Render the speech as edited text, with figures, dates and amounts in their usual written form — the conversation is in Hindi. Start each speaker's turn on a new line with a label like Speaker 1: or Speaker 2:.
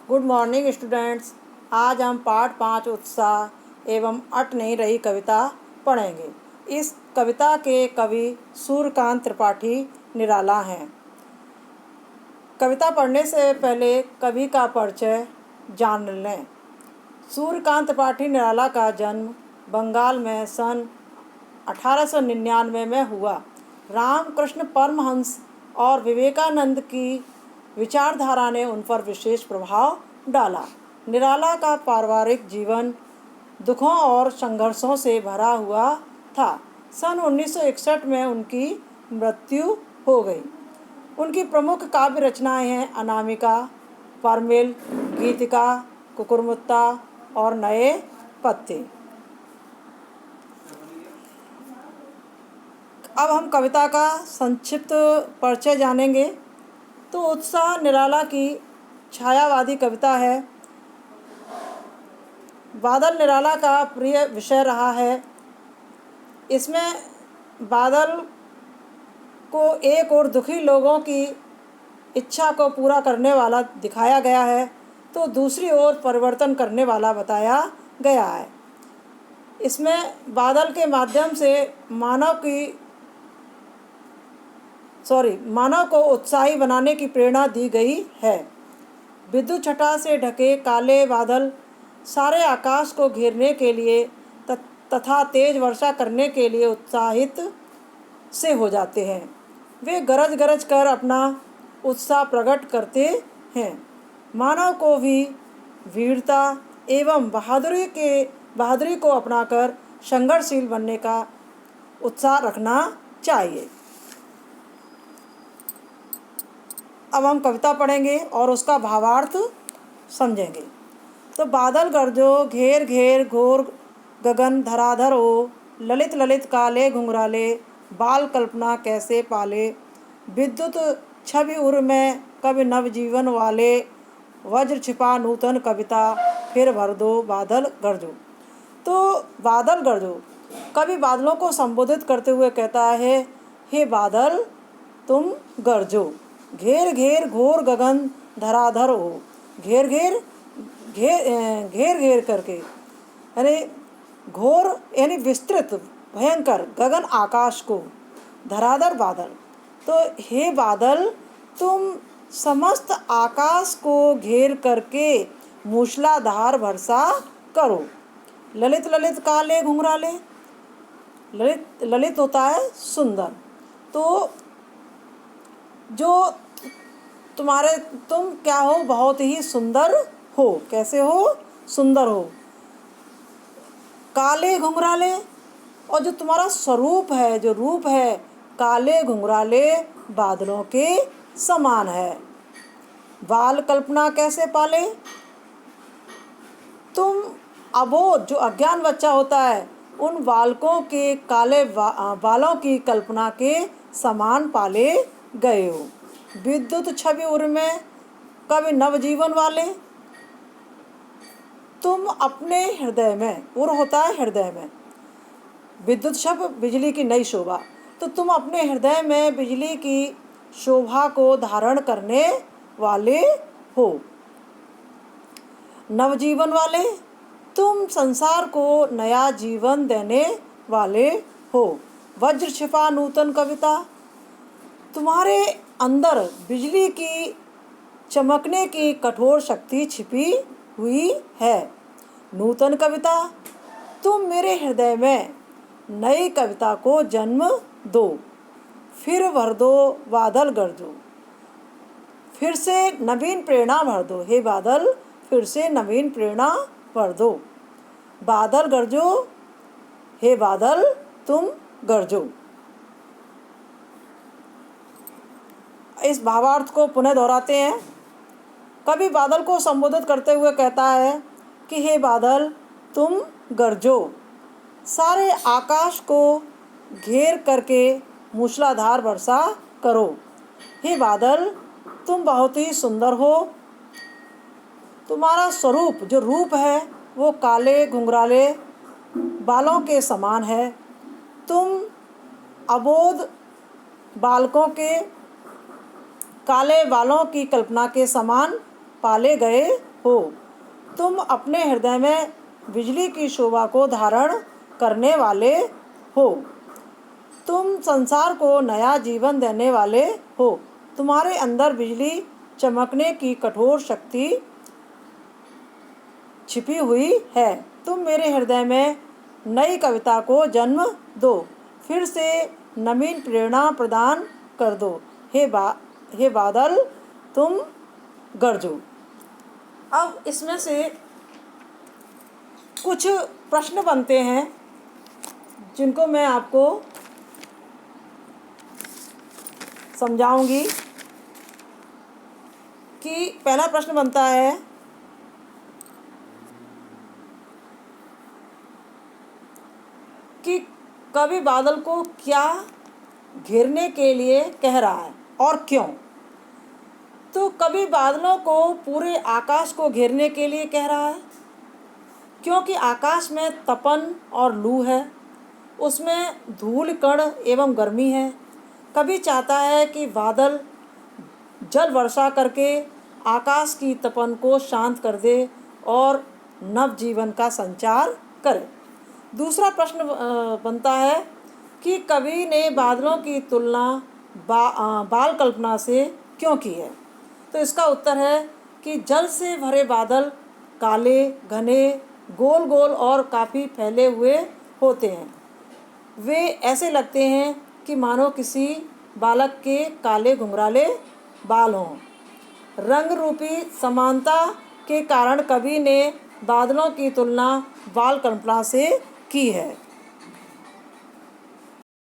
Speaker 1: Good morning students. आज हम पाठ 5 उत्साह एवं अट नहीं रही कविता पढ़ेंगे। इस कविता के कवि सूर्यकांत त्रिपाठी निराला हैं। कविता पढ़ने से पहले कवि का परिचय जान लें। सूर्यकांत त्रिपाठी निराला का जन्म बंगाल में सन 1899 में हुआ। रामकृष्ण परमहंस और विवेकानंद की विचारधारा ने उन पर विशेष प्रभाव डाला। निराला का पारिवारिक जीवन दुखों और संघर्षों से भरा हुआ था। सन 1961 में उनकी मृत्यु हो गई। उनकी प्रमुख काव्य रचनाएं हैं अनामिका, परमिल, गीतिका, कुकुरमुत्ता और नए पत्ते। अब हम कविता का संक्षिप्त परिचय जानेंगे। तो उत्साह निराला की छायावादी कविता है। बादल निराला का प्रिय विषय रहा है। इसमें बादल को एक और दुखी लोगों की इच्छा को पूरा करने वाला दिखाया गया है, तो दूसरी ओर परिवर्तन करने वाला बताया गया है। इसमें बादल के माध्यम से मानव को उत्साही बनाने की प्रेरणा दी गई है। विद्युत छटा से ढके काले बादल सारे आकाश को घेरने के लिए तथा तेज वर्षा करने के लिए उत्साहित से हो जाते हैं। वे गरज गरज कर अपना उत्साह प्रकट करते हैं। मानव को भी वीरता एवं बहादुरी को अपनाकर संघर्षशील बनने का उत्साह रखना चाहिए। अब हम कविता पढ़ेंगे और उसका भावार्थ समझेंगे। तो बादल गरजो घेर घेर घोर गगन धराधर हो, ललित ललित काले घुंघराले बाल कल्पना कैसे पाले, विद्युत छवि उर में कवि नवजीवन वाले, वज्र छिपा नूतन कविता फिर भर दो बादल गरजो। तो बादल गरजो कवि बादलों को संबोधित करते हुए कहता है, हे बादल तुम गरजो। घेर घेर घोर गगन धराधर हो, घेर घेर करके यानी घोर यानी विस्तृत भयंकर गगन आकाश को, धराधर बादल। तो हे बादल तुम समस्त आकाश को घेर करके मूसलाधार वर्षा करो। ललित ललित काले घुंघराले, ललित होता है सुंदर। तो जो तुम क्या हो, बहुत ही सुंदर हो। कैसे हो? सुंदर हो। काले घुंघराले, और जो तुम्हारा स्वरूप है, जो रूप है, काले घुंघराले बादलों के समान है। बाल कल्पना कैसे पाले, तुम अबोध जो अज्ञान बच्चा होता है उन बालकों के काले बालों की कल्पना के समान पाले गए हो। विद्युत छवि उर में कवि नवजीवन वाले, तुम अपने हृदय में, उर होता है हृदय में, विद्युत शब्द बिजली की नई शोभा, तो तुम अपने हृदय में बिजली की शोभा को धारण करने वाले हो। नवजीवन वाले, तुम संसार को नया जीवन देने वाले हो। वज्र छिपा नूतन कविता, तुम्हारे अंदर बिजली की चमकने की कठोर शक्ति छिपी हुई है। नूतन कविता, तुम मेरे हृदय में नई कविता को जन्म दो। फिर भर दो बादल गरजो, फिर से नवीन प्रेरणा भर दो। हे बादल फिर से नवीन प्रेरणा भर दो। बादल गरजो, हे बादल तुम गरजो। इस भावार्थ को पुनः दोहराते हैं। कवि बादल को संबोधित करते हुए कहता है कि हे बादल तुम गरजो, सारे आकाश को घेर करके मूसलाधार वर्षा करो। हे बादल तुम बहुत ही सुंदर हो। तुम्हारा स्वरूप जो रूप है वो काले घुंघराले बालों के समान है। तुम अबोध बालकों के काले बालों की कल्पना के समान पाले गए हो। तुम अपने हृदय में बिजली की शोभा को धारण करने वाले हो। तुम संसार को नया जीवन देने वाले हो। तुम्हारे अंदर बिजली चमकने की कठोर शक्ति छिपी हुई है। तुम मेरे हृदय में नई कविता को जन्म दो। फिर से नवीन प्रेरणा प्रदान कर दो। हे बादल, तुम गरजो। अब इसमें से कुछ प्रश्न बनते हैं जिनको मैं आपको समझाऊंगी। कि पहला प्रश्न बनता है कि कवि बादल को क्या घेरने के लिए कह रहा है और क्यों। तो कवि बादलों को पूरे आकाश को घेरने के लिए कह रहा है, क्योंकि आकाश में तपन और लू है, उसमें धूल कण एवं गर्मी है। कवि चाहता है कि बादल जल वर्षा करके आकाश की तपन को शांत कर दे और नव जीवन का संचार करे। दूसरा प्रश्न बनता है कि कवि ने बादलों की तुलना बाल कल्पना से क्यों की है। तो इसका उत्तर है कि जल से भरे बादल काले, घने, गोल गोल और काफ़ी फैले हुए होते हैं। वे ऐसे लगते हैं कि मानो किसी बालक के काले घुंघराले बाल हों। रंग रूपी समानता के कारण कवि ने बादलों की तुलना बाल कल्पना से की है।